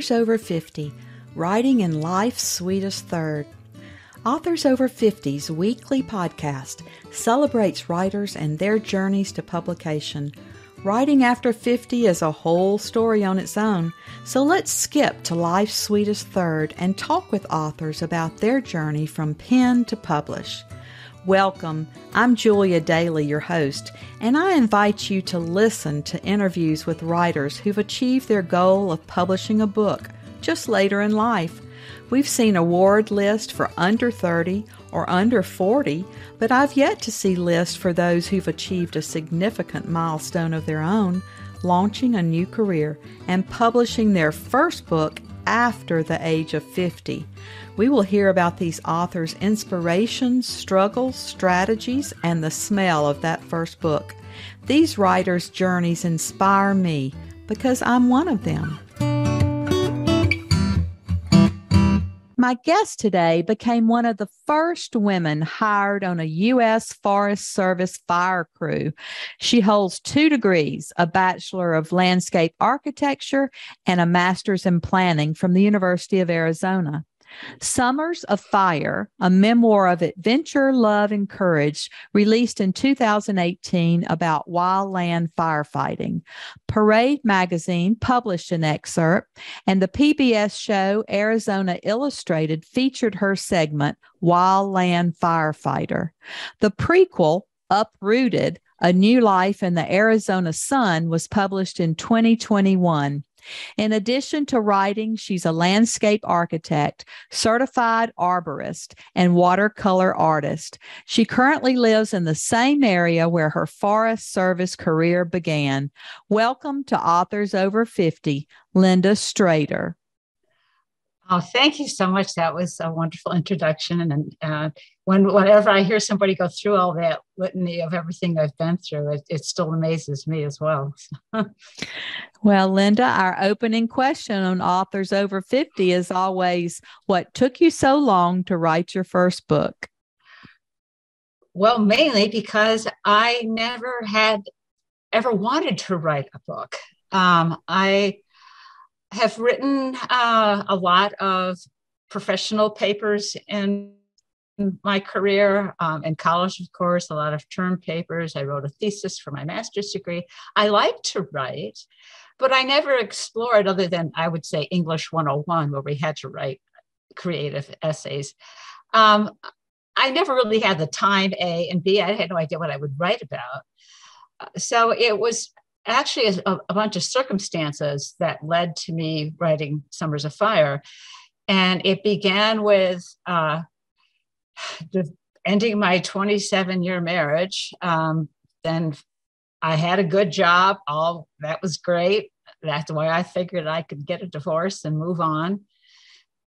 Authors Over 50, Writing in Life's Sweetest Third. Authors Over 50's weekly podcast celebrates writers and their journeys to publication. Writing after 50 is a whole story on its own, so let's skip to life's sweetest third and talk with authors about their journey from pen to publish. Welcome, I'm Julia Daly, your host, and I invite you to listen to interviews with writers who've achieved their goal of publishing a book just later in life. We've seen award lists for under 30 or under 40, but I've yet to see lists for those who've achieved a significant milestone of their own, launching a new career and publishing their first book after the age of 50. We will hear about these authors' inspirations, struggles, strategies, and the smell of that first book. These writers' journeys inspire me because I'm one of them. My guest today became one of the first women hired on a U.S. Forest Service fire crew. She holds 2 degrees, a Bachelor of Landscape Architecture and a Master's in Planning from the University of Arizona. Summers of Fire, a memoir of adventure, love, and courage, released in 2018 about wildland firefighting. Parade magazine published an excerpt, and the PBS show Arizona Illustrated featured her segment, Wildland Firefighter. The prequel, Uprooted, A New Life in the Arizona Sun, was published in 2021. In addition to writing, she's a landscape architect, certified arborist, and watercolor artist. She currently lives in the same area where her Forest Service career began. Welcome to Authors Over 50, Linda Strader. Oh, thank you so much. That was a wonderful introduction. And whenever I hear somebody go through all that litany of everything I've been through, it still amazes me as well. Well, Linda, our opening question on Authors Over 50 is always, what took you so long to write your first book? Well, mainly because I never had ever wanted to write a book. I have written a lot of professional papers in my career, in college, of course, a lot of term papers. I wrote a thesis for my master's degree. I like to write, but I never explored, other than, I would say, English 101, where we had to write creative essays. I never really had the time, A, and B, I had no idea what I would write about. So it was actually a bunch of circumstances that led to me writing Summers of Fire. And it began with ending my 27-year marriage. Then I had a good job. All that was great. That's why I figured I could get a divorce and move on.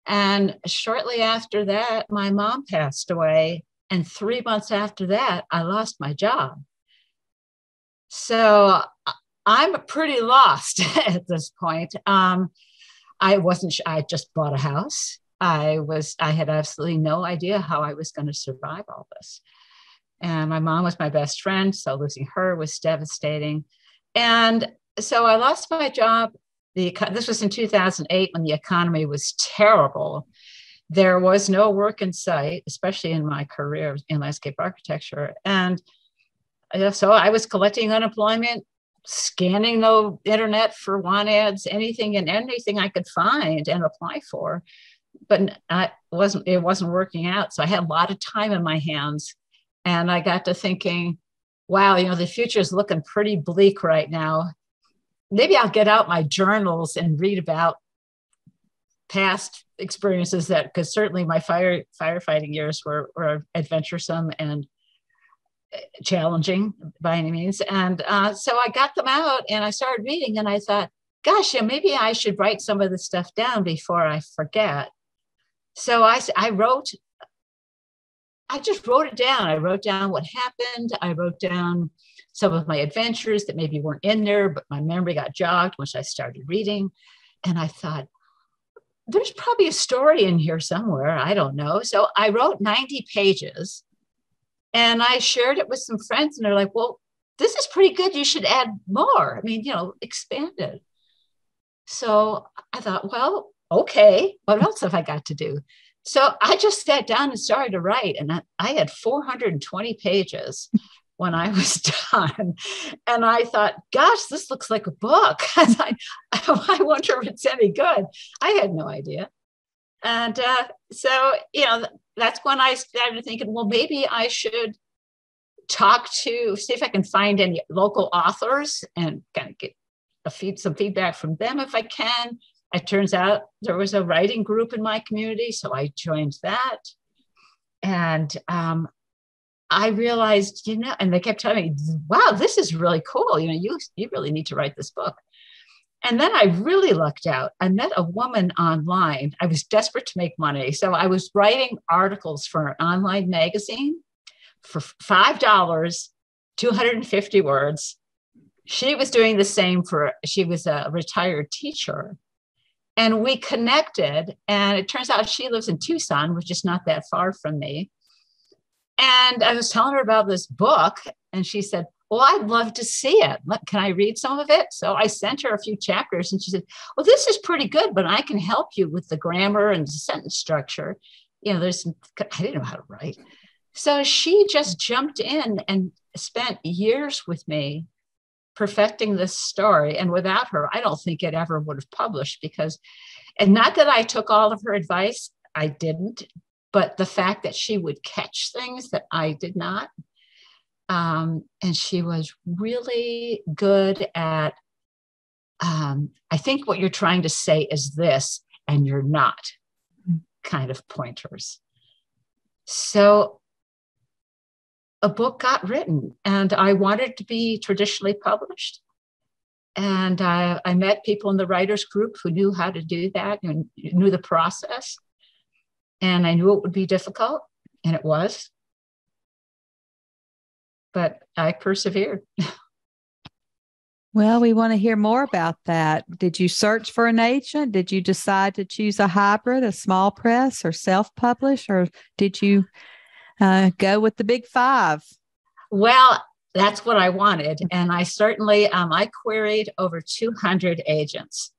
And shortly after that, my mom passed away. And 3 months after that, I lost my job. So I'm pretty lost at this point. I just bought a house. I had absolutely no idea how I was going to survive all this. And my mom was my best friend, so losing her was devastating. And so I lost my job. This was in 2008 when the economy was terrible. There was no work in sight, especially in my career in landscape architecture. And so I was collecting unemployment, scanning the internet for want ads, anything and anything I could find and apply for, but it wasn't working out. So I had a lot of time in my hands, and I got to thinking, wow, the future is looking pretty bleak right now. Maybe I'll get out my journals and read about past experiences because certainly my firefighting years were adventuresome and challenging by any means. And so I got them out and I started reading, and I thought, gosh, maybe I should write some of this stuff down before I forget. So I just wrote it down. I wrote down what happened. I wrote down some of my adventures that maybe weren't in there, but my memory got jogged once I started reading. And I thought, there's probably a story in here somewhere. I don't know. So I wrote 90 pages. And I shared it with some friends, and they're like, well, this is pretty good. You should add more. Expand it. So I thought, well, okay, what else have I got to do? So I just sat down and started to write, and I had 420 pages when I was done. And I thought, gosh, this looks like a book. I wonder if it's any good. I had no idea. And so, that's when I started thinking, well, maybe I should see if I can find any local authors and kind of get some feedback from them if I can. It turns out there was a writing group in my community, so I joined that. And I realized, and they kept telling me, wow, this is really cool. You really need to write this book. And then I really lucked out. I met a woman online. I was desperate to make money. So I was writing articles for an online magazine for $5, 250 words. She was doing the same she was a retired teacher. And we connected. And it turns out she lives in Tucson, which is not that far from me. And I was telling her about this book. And she said, well, I'd love to see it. Can I read some of it? So I sent her a few chapters and she said, well, this is pretty good, but I can help you with the grammar and the sentence structure. I didn't know how to write. So she just jumped in and spent years with me perfecting this story. And without her, I don't think it ever would have published and not that I took all of her advice, I didn't, but the fact that she would catch things that I did not. And she was really good at, I think what you're trying to say is this, and you're not, kind of pointers. So a book got written, and I wanted to be traditionally published. And I met people in the writers group who knew how to do that and knew the process. And I knew it would be difficult, and it was. But I persevered. Well, we want to hear more about that. Did you search for an agent? Did you decide to choose a hybrid, a small press, or self-publish, or did you go with the big five? Well, that's what I wanted. And I certainly, I queried over 200 agents.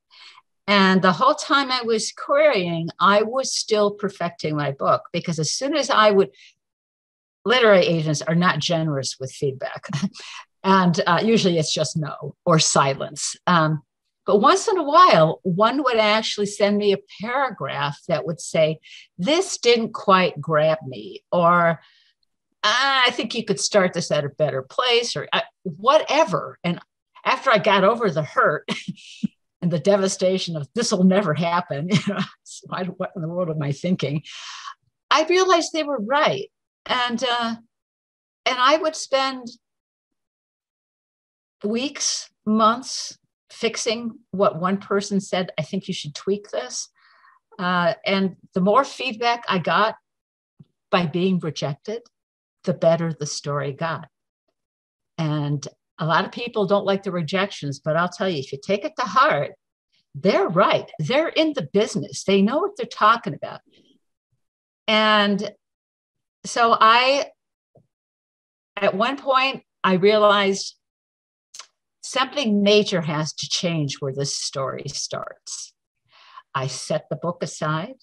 And the whole time I was querying, I was still perfecting my book, because as soon as literary agents are not generous with feedback. And usually it's just no or silence. But once in a while, one would actually send me a paragraph that would say, this didn't quite grab me, or I think you could start this at a better place, or whatever. And after I got over the hurt and the devastation of this will never happen, what in the world am I thinking? I realized they were right. And I would spend weeks, months fixing what one person said. I think you should tweak this. And the more feedback I got by being rejected, the better the story got. And a lot of people don't like the rejections, but I'll tell you, if you take it to heart, they're right. They're in the business. They know what they're talking about. And so at one point, I realized something major has to change where this story starts. I set the book aside,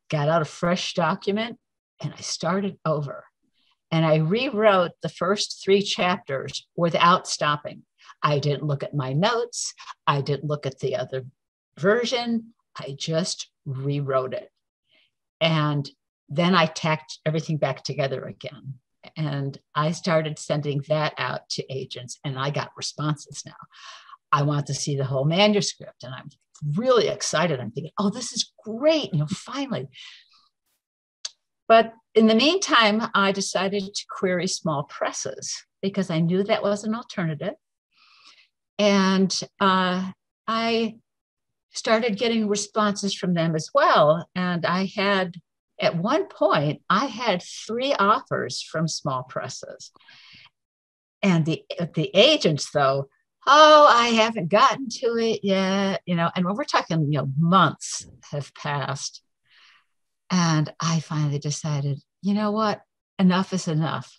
got out a fresh document, and I started over. And I rewrote the first 3 chapters without stopping. I didn't look at my notes. I didn't look at the other version. I just rewrote it. And then I tacked everything back together again. And I started sending that out to agents, and I got responses now. I want to see the whole manuscript, and I'm really excited. I'm thinking, oh, this is great, finally. But in the meantime, I decided to query small presses because I knew that was an alternative. And I started getting responses from them as well. And at one point, I had 3 offers from small presses. And the agents, though, oh, I haven't gotten to it yet, and we're talking, months have passed. And I finally decided, you know what? Enough is enough.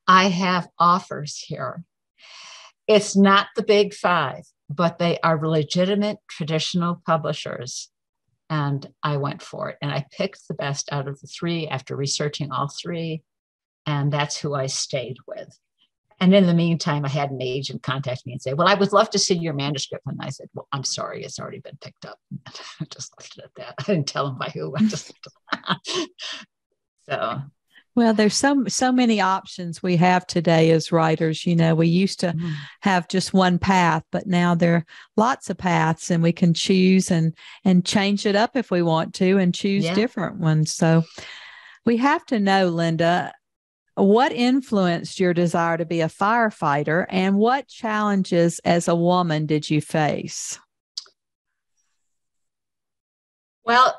I have offers here. It's not the big 5. but they are legitimate traditional publishers. And I went for it. And I picked the best out of the three after researching all three. And that's who I stayed with. And in the meantime, I had an agent contact me and say, well, I would love to see your manuscript. And I said, well, I'm sorry, it's already been picked up. I just left it at that. I didn't tell them by who. I just so. Well, there's so many options we have today as writers. You know, we used to have just one path, but now there are lots of paths, and we can choose and change it up if we want to, and choose different ones. So we have to know, Linda, what influenced your desire to be a firefighter, and what challenges as a woman did you face? Well,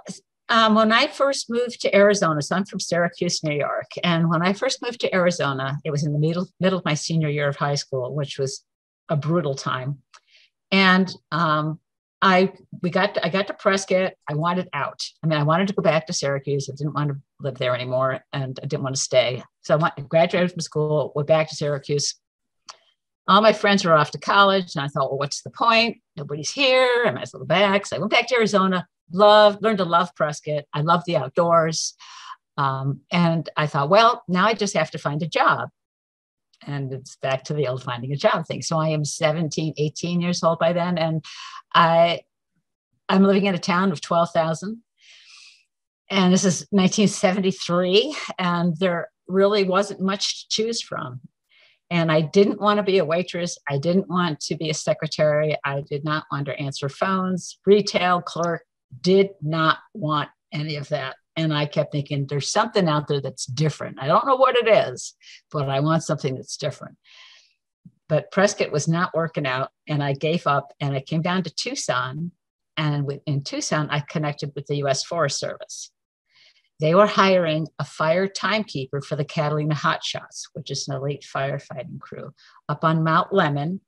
when I first moved to Arizona, so I'm from Syracuse, New York. And when I first moved to Arizona, it was in the middle of my senior year of high school, which was a brutal time. And I got to Prescott. I wanted out. I mean, I wanted to go back to Syracuse. I didn't want to live there anymore, and I didn't want to stay. So I graduated from school, went back to Syracuse. All my friends were off to college, and I thought, well, what's the point? Nobody's here. I might as well go back. So I went back to Arizona, learned to love Prescott. I love the outdoors. And I thought, well, now I just have to find a job. And it's back to the old finding a job thing. So I am 17, 18 years old by then. And I'm living in a town of 12,000. And this is 1973. And there really wasn't much to choose from. And I didn't want to be a waitress. I didn't want to be a secretary. I did not want to answer phones. Retail clerk, did not want any of that. And I kept thinking, there's something out there that's different. I don't know what it is, but I want something that's different. But Prescott was not working out, and I gave up, and I came down to Tucson. And in Tucson, I connected with the U.S. Forest Service. They were hiring a fire timekeeper for the Catalina Hotshots, which is an elite firefighting crew, up on Mount Lemmon,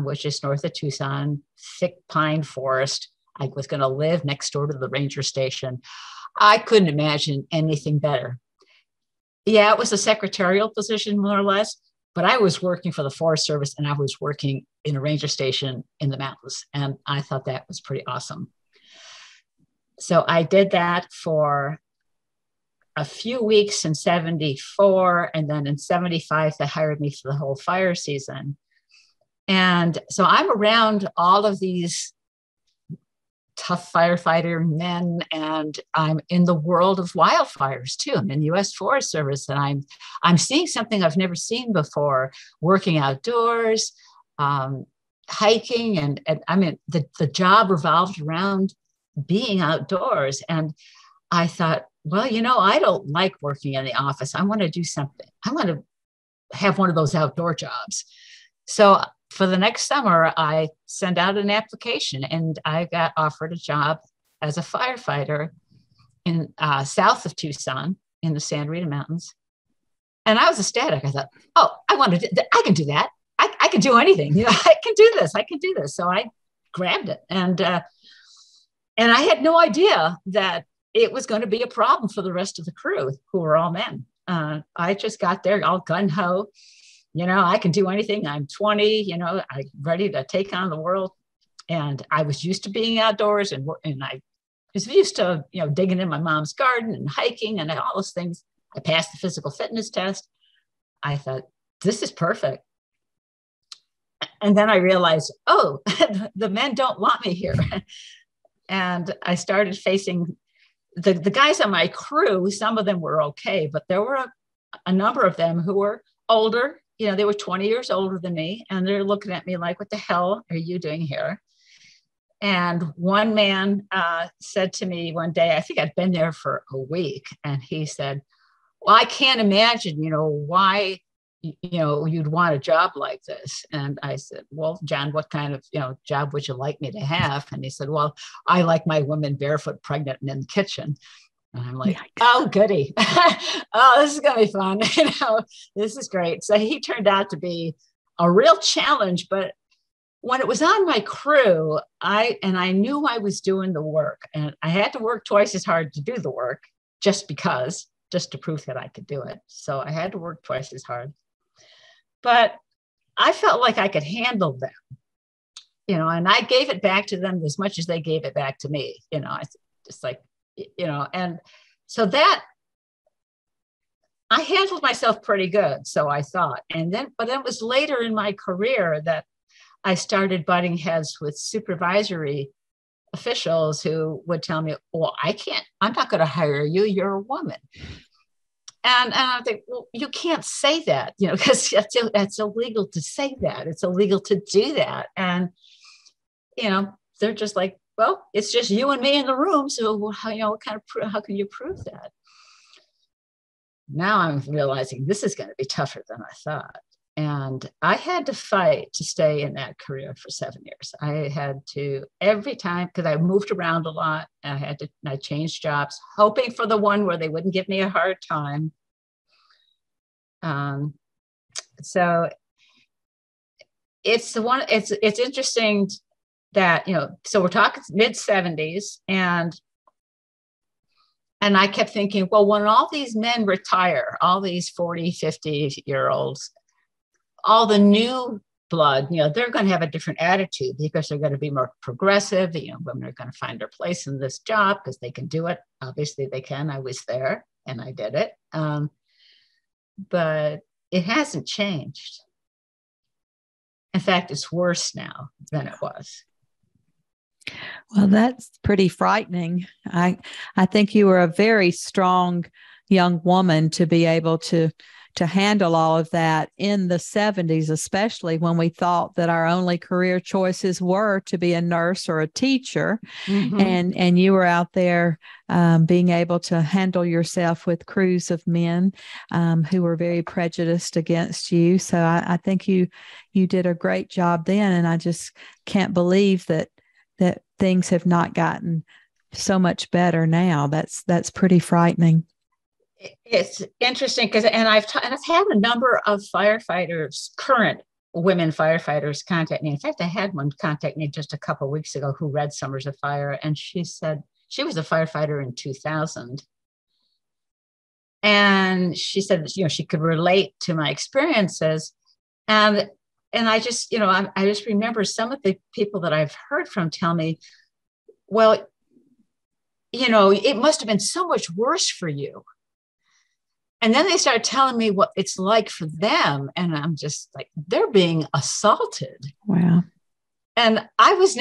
which is north of Tucson, thick pine forest. I was going to live next door to the ranger station. I couldn't imagine anything better. Yeah, it was a secretarial position, more or less, but I was working for the Forest Service, and I was working in a ranger station in the mountains. And I thought that was pretty awesome. So I did that for a few weeks in 74. And then in 75, they hired me for the whole fire season. And so I'm around all of these tough firefighter men, and I'm in the world of wildfires too. I'm in the U.S. Forest Service, and I'm seeing something I've never seen before, working outdoors, hiking, and I mean, the job revolved around being outdoors. And I thought, well, you know, I don't like working in the office. I want to do something. I want to have one of those outdoor jobs. So for the next summer, I sent out an application, and I got offered a job as a firefighter in south of Tucson in the Santa Rita Mountains. And I was ecstatic. I thought, oh, I can do that. I can do anything. You know, I can do this. I can do this. So I grabbed it. And I had no idea that it was going to be a problem for the rest of the crew, who were all men. I just got there all gung-ho. You know, I can do anything. I'm 20, you know, I'm ready to take on the world. And I was used to being outdoors, and I was used to, you know, digging in my mom's garden and hiking and all those things. I passed the physical fitness test. I thought, this is perfect. And then I realized, oh, the men don't want me here. And I started facing the guys on my crew. Some of them were okay, but there were a number of them who were older. You know, they were 20 years older than me, and they're looking at me like, what the hell are you doing here? And one man said to me one day, I think I'd been there for a week, and he said, well, I can't imagine, you know, why, you know, you'd want a job like this. And I said, well, John, what kind of, you know, job would you like me to have? And he said, well, I like my women barefoot, pregnant, and in the kitchen. And I'm like, oh, goody. Oh, this is going to be fun. You know, this is great. So he turned out to be a real challenge. But when it was on my crew, I knew I was doing the work, and I had to work twice as hard to do the work just to prove that I could do it. So I had to work twice as hard. But I felt like I could handle them. and I gave it back to them as much as they gave it back to me, I just like, and so that I handled myself pretty good. So I thought, but it was later in my career that I started butting heads with supervisory officials who would tell me, well, I'm not going to hire you. You're a woman. And I think, well, you can't say that, because it's illegal to say that. It's illegal to do that. And, they're just like, well, it's just you and me in the room. So how can you prove that? Now I'm realizing this is going to be tougher than I thought. And I had to fight to stay in that career for 7 years. I had to, every time, because I moved around a lot, and I changed jobs, hoping for the one where they wouldn't give me a hard time. So it's it's interesting that, so we're talking mid-70s, and I kept thinking, well, when all these men retire, all these 40, 50-year-olds, all the new blood, they're going to have a different attitude because they're going to be more progressive. Women are going to find their place in this job because they can do it. Obviously they can. I was there and I did it. But it hasn't changed. In fact, it's worse now than it was. Well, that's pretty frightening. I think you were a very strong young woman to be able to handle all of that in the 70s, especially when we thought that our only career choices were to be a nurse or a teacher. Mm-hmm. And you were out there being able to handle yourself with crews of men who were very prejudiced against you. So I think you did a great job then. And I just can't believe that things have not gotten so much better now. That's pretty frightening. It's interesting because, and I've had a number of firefighters, current women firefighters, contact me. In fact, I had one contact me just a couple of weeks ago who read Summers of Fire, and she said she was a firefighter in 2000, and she said she could relate to my experiences, and I just I just remember some of the people that I've heard from tell me, well, it must have been so much worse for you. And then they started telling me what it's like for them. And I'm just like, they're being assaulted. Wow. And I was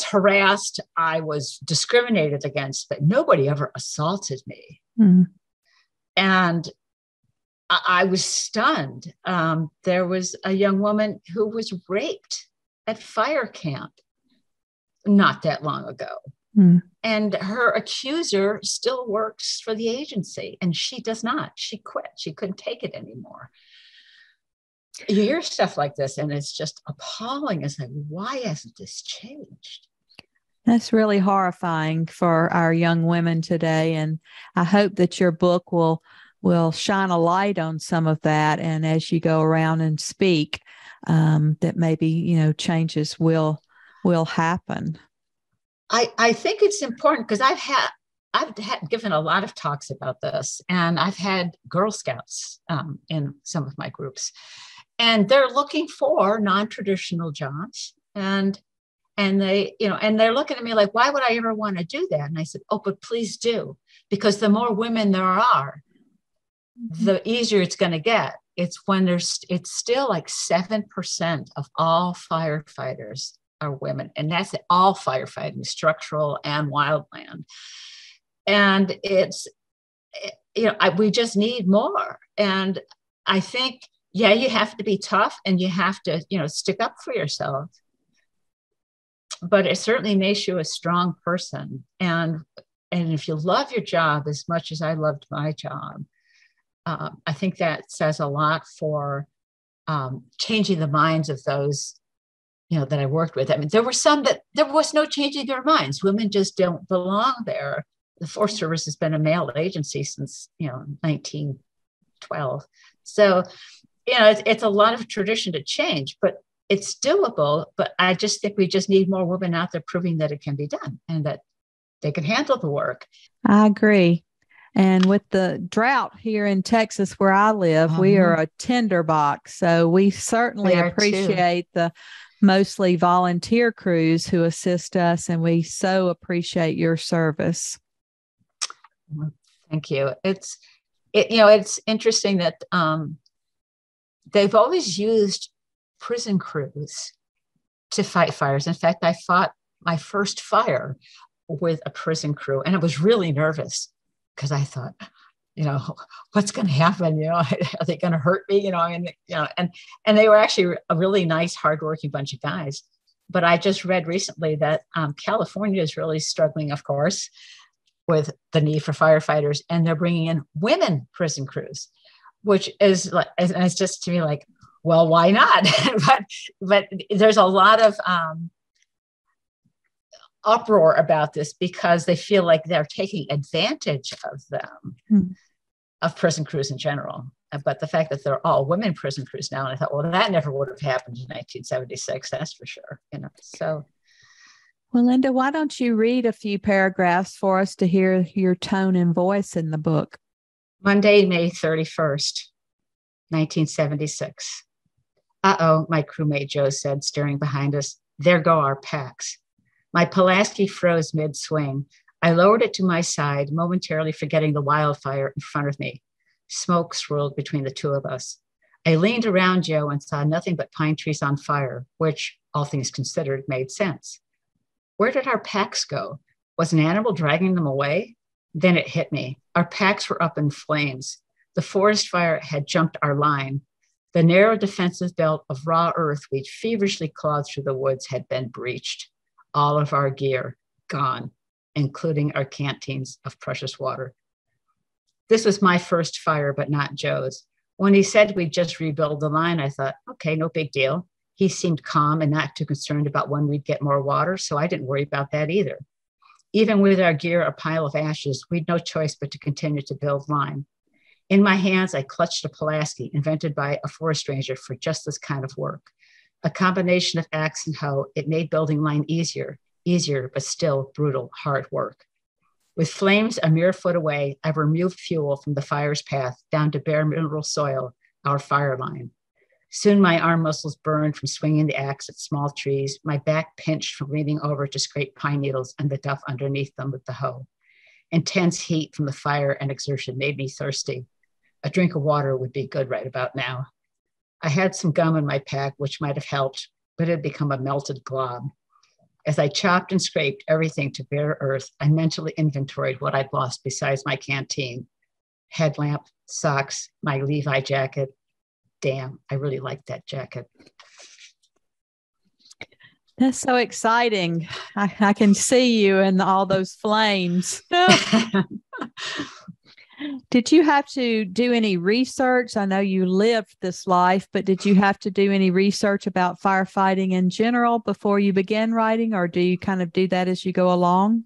harassed. I was discriminated against, but nobody ever assaulted me. Mm. And I was stunned. There was a young woman who was raped at fire camp not that long ago. Mm. And her accuser still works for the agency, and she does not. She quit. She couldn't take it anymore. You hear stuff like this, and it's just appalling. It's like, why hasn't this changed? That's really horrifying for our young women today. And I hope that your book will shine a light on some of that. And as you go around and speak, that maybe, changes will happen. I think it's important because I've given a lot of talks about this, and I've had Girl Scouts in some of my groups, and they're looking for non-traditional jobs, and they, and they're looking at me like, why would I ever want to do that? And I said, oh, but please do, because the more women there are, the easier it's going to get. It's still like 7% of all firefighters are women, and that's all firefighting, structural and wildland. And we just need more. And I think, you have to be tough and you have to, stick up for yourself. But it certainly makes you a strong person. And if you love your job as much as I loved my job, I think that says a lot for changing the minds of those that I worked with. I mean, there were some that there was no changing their minds. Women just don't belong there. The Forest Service has been a male agency since, 1912. So, it's a lot of tradition to change, but it's doable. But I just think we just need more women out there proving that it can be done and that they can handle the work. I agree. And with the drought here in Texas where I live, we are a tinderbox. So we certainly appreciate the mostly volunteer crews who assist us, and we so appreciate your service. Thank you. It's interesting that they've always used prison crews to fight fires. In fact, I fought my first fire with a prison crew, and I was really nervous because I thought, what's going to happen? Are they going to hurt me? And they were actually a really nice, hardworking bunch of guys. But I just read recently that California is really struggling, of course, with the need for firefighters, and they're bringing in women prison crews, which is like, and it's just to me like, well, why not? but there's a lot of uproar about this because they feel like they're taking advantage of them, of prison crews in general. But the fact that they're all women prison crews now, and I thought, well, that never would have happened in 1976, that's for sure. So. Well, Linda, why don't you read a few paragraphs for us to hear your tone and voice in the book? Monday, May 31st, 1976. Uh-oh, my crewmate Joe said, staring behind us. There go our packs. My Pulaski froze mid-swing. I lowered it to my side, momentarily forgetting the wildfire in front of me. Smoke swirled between the two of us. I leaned around Joe and saw nothing but pine trees on fire, which, all things considered, made sense. Where did our packs go? Was an animal dragging them away? Then it hit me. Our packs were up in flames. The forest fire had jumped our line. The narrow defensive belt of raw earth we'd feverishly clawed through the woods had been breached. All of our gear gone, including our canteens of precious water. This was my first fire, but not Joe's. When he said we'd just rebuild the line, I thought, okay, no big deal. He seemed calm and not too concerned about when we'd get more water, so I didn't worry about that either. Even with our gear a pile of ashes, we'd no choice but to continue to build line. In my hands, I clutched a Pulaski invented by a forest ranger for just this kind of work. A combination of axe and hoe, it made building line easier, but still brutal, hard work. With flames a mere foot away, I removed fuel from the fire's path down to bare mineral soil, our fire line. Soon my arm muscles burned from swinging the axe at small trees, my back pinched from leaning over to scrape pine needles and the duff underneath them with the hoe. Intense heat from the fire and exertion made me thirsty. A drink of water would be good right about now. I had some gum in my pack, which might have helped, but it had become a melted glob. As I chopped and scraped everything to bare earth, I mentally inventoried what I'd lost besides my canteen. Headlamp, socks, my Levi jacket. Damn, I really liked that jacket. That's so exciting. I can see you in all those flames. Did you have to do any research? I know you lived this life, but did you have to do any research about firefighting in general before you began writing, or do you kind of do that as you go along?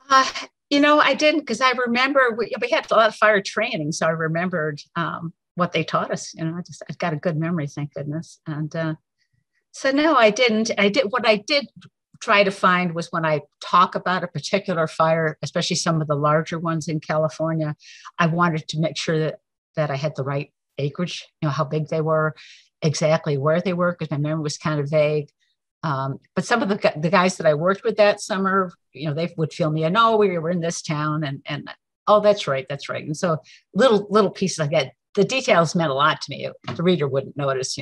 I didn't, because I remember we had a lot of fire training, so I remembered what they taught us. I've got a good memory, thank goodness. And so no, I didn't. What I did try to find was when I talk about a particular fire, especially some of the larger ones in California, I wanted to make sure that I had the right acreage, how big they were, exactly where they were, because my memory was kind of vague. But some of the guys that I worked with that summer, they would fill me in, oh, we were in this town, and oh, that's right. And so little pieces like that. The details meant a lot to me. The reader wouldn't notice,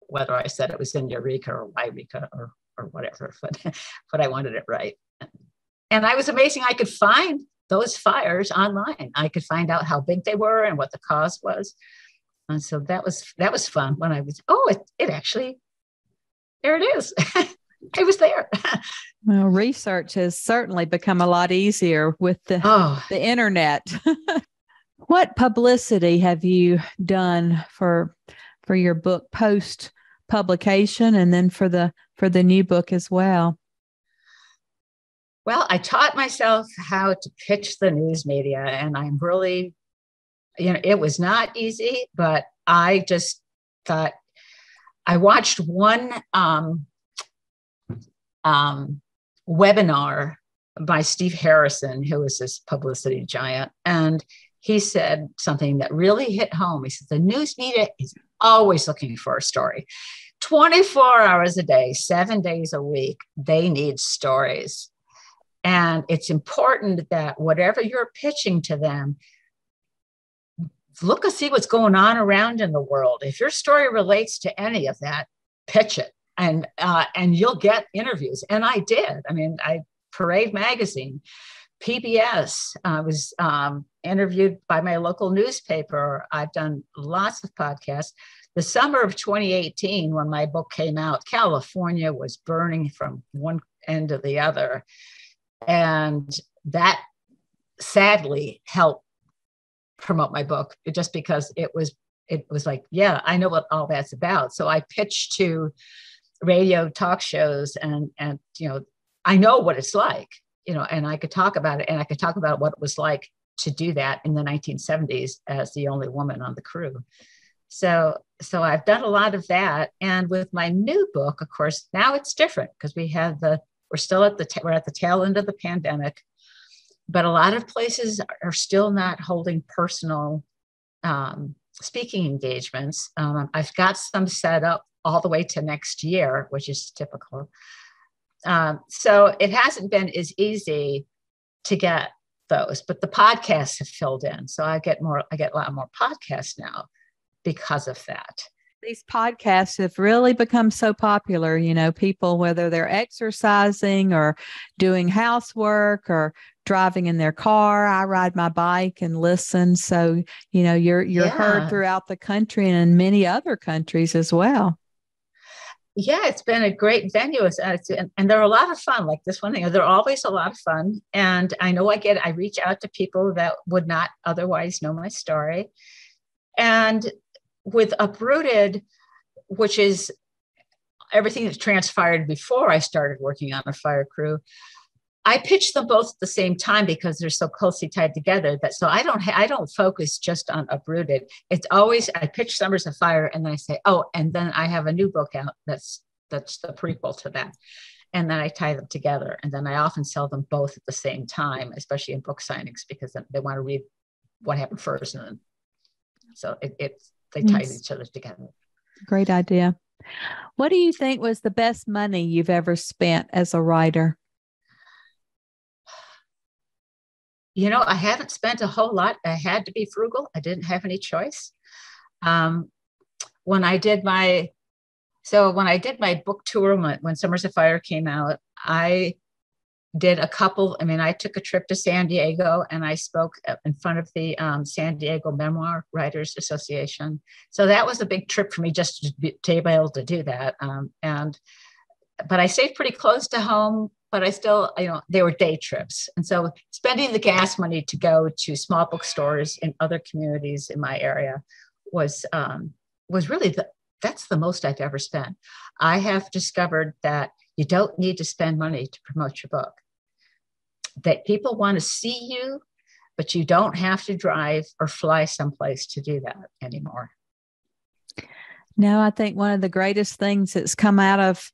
whether I said it was in Eureka or Wairika or whatever, but I wanted it right. And I was amazing. I could find those fires online. I could find out how big they were and what the cause was. And so that was fun when I was, it actually, there it is. It was there. Well, research has certainly become a lot easier with the internet. What publicity have you done for your book post publication, and then for the new book as well? Well, I taught myself how to pitch the news media, and I'm really, it was not easy, but I just thought, I watched one webinar by Steve Harrison, who is this publicity giant, and he said something that really hit home. He said, the news media is always looking for a story. 24 hours a day, 7 days a week, they need stories. And it's important that whatever you're pitching to them, look and see what's going on around in the world. If your story relates to any of that, pitch it, and you'll get interviews. And I did. I mean, Parade Magazine, PBS. I was interviewed by my local newspaper. I've done lots of podcasts. The summer of 2018, when my book came out, California was burning from one end to the other. And that sadly helped promote my book, just because it was like, yeah, I know what all that's about. So I pitched to radio talk shows, and I know what it's like, and I could talk about it, and I could talk about what it was like to do that in the 1970s as the only woman on the crew. So I've done a lot of that. And with my new book, of course, now it's different, because we're at the tail end of the pandemic, but a lot of places are still not holding personal speaking engagements. I've got some set up all the way to next year, which is typical. So it hasn't been as easy to get those, but the podcasts have filled in. So I get a lot more podcasts now because of that. These podcasts have really become so popular, people, whether they're exercising or doing housework or driving in their car. I ride my bike and listen. So, you're heard throughout the country and in many other countries as well. Yeah, it's been a great venue. And they're a lot of fun, like this one. They're always a lot of fun. And I know I reach out to people that would not otherwise know my story. And with Uprooted, which is everything that transpired before I started working on a fire crew, I pitch them both at the same time because they're so closely tied together. So I don't focus just on Uprooted. It's always, I pitch Summers of Fire, and then I say, oh, and then I have a new book out that's the prequel to that. And then I tie them together. And then I often sell them both at the same time, especially in book signings, because they want to read what happened first. And then, so they tie each other together. Great idea. What do you think was the best money you've ever spent as a writer? I haven't spent a whole lot. I had to be frugal. I didn't have any choice. When I did my book tour, when Summers of Fire came out, I did a couple. I took a trip to San Diego, and I spoke in front of the San Diego Memoir Writers Association. So that was a big trip for me, just to be able to do that. But I stayed pretty close to home, but I still, they were day trips. And so spending the gas money to go to small bookstores in other communities in my area was really that's the most I've ever spent. I have discovered that you don't need to spend money to promote your book, that people want to see you, but you don't have to drive or fly someplace to do that anymore. No, I think one of the greatest things that's come out of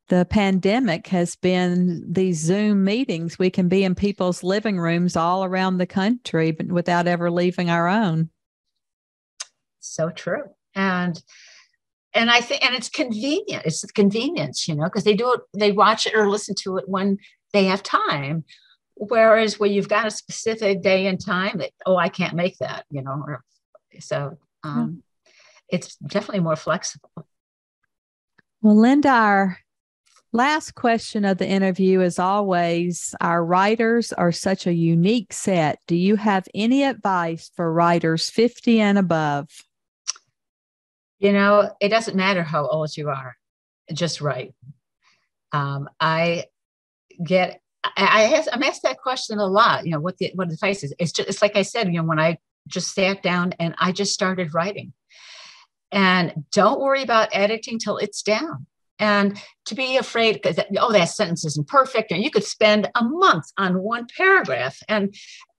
the pandemic has been these Zoom meetings. We can be in people's living rooms all around the country, but without ever leaving our own. So true. And I think, and it's convenient. It's the convenience, because they watch it or listen to it when they have time. Whereas when you've got a specific day and time, I can't make that, it's definitely more flexible. Well, Linda, our last question of the interview is always, our writers are such a unique set. Do you have any advice for writers 50 and above? It doesn't matter how old you are, just write. I'm asked that question a lot, what advice is. It's like I said, when I just sat down and I just started writing. And don't worry about editing till it's down. And to be afraid because, that sentence isn't perfect. And you could spend a month on one paragraph and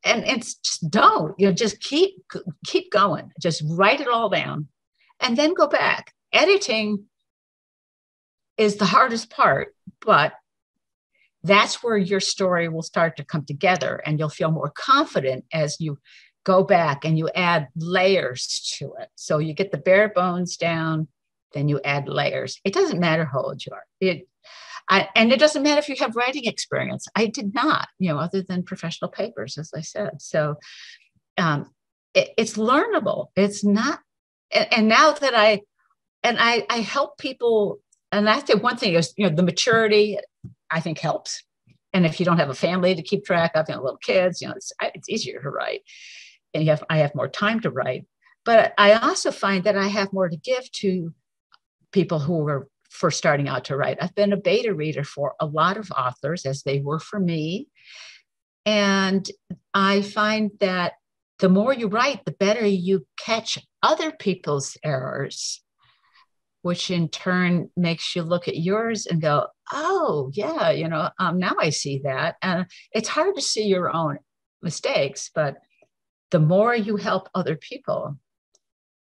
it's just don't, just keep going. Just write it all down and then go back. Editing is the hardest part, but that's where your story will start to come together and you'll feel more confident as you go back and you add layers to it. So you get the bare bones down, then you add layers. It doesn't matter how old you are. And it doesn't matter if you have writing experience. I did not, other than professional papers, as I said. So it's learnable. It's not. And now that I help people, and I think one thing is, the maturity, I think, helps. And if you don't have a family to keep track of, little kids, it's easier to write. And I have more time to write. But I also find that I have more to give to people who are first starting out to write. I've been a beta reader for a lot of authors, as they were for me. And I find that the more you write, the better you catch other people's errors, which in turn makes you look at yours and go, oh, yeah, now I see that. And it's hard to see your own mistakes, but the more you help other people,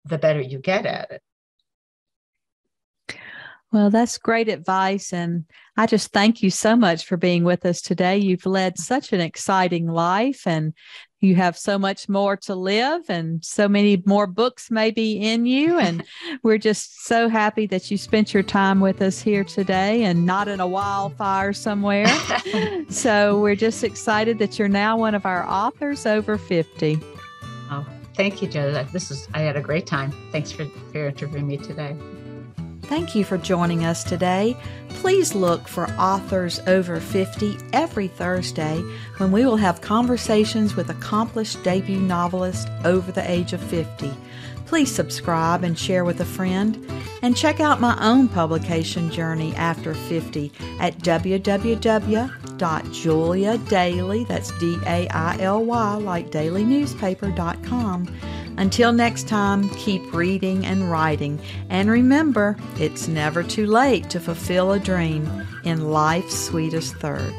the better you get at it. Well, that's great advice. And I just thank you so much for being with us today. You've led such an exciting life, and you have so much more to live, and so many more books may be in you. And we're just so happy that you spent your time with us here today and not in a wildfire somewhere. So we're just excited that you're now one of our authors over 50. Oh, thank you, Joe. I had a great time. Thanks for interviewing me today. Thank you for joining us today. Please look for Authors Over 50 every Thursday, when we will have conversations with accomplished debut novelists over the age of 50. Please subscribe and share with a friend. And check out my own publication journey after 50 at www.juliadaily, that's DAILY, like dailynewspaper.com. Until next time, keep reading and writing. And remember, it's never too late to fulfill a dream in life's sweetest third.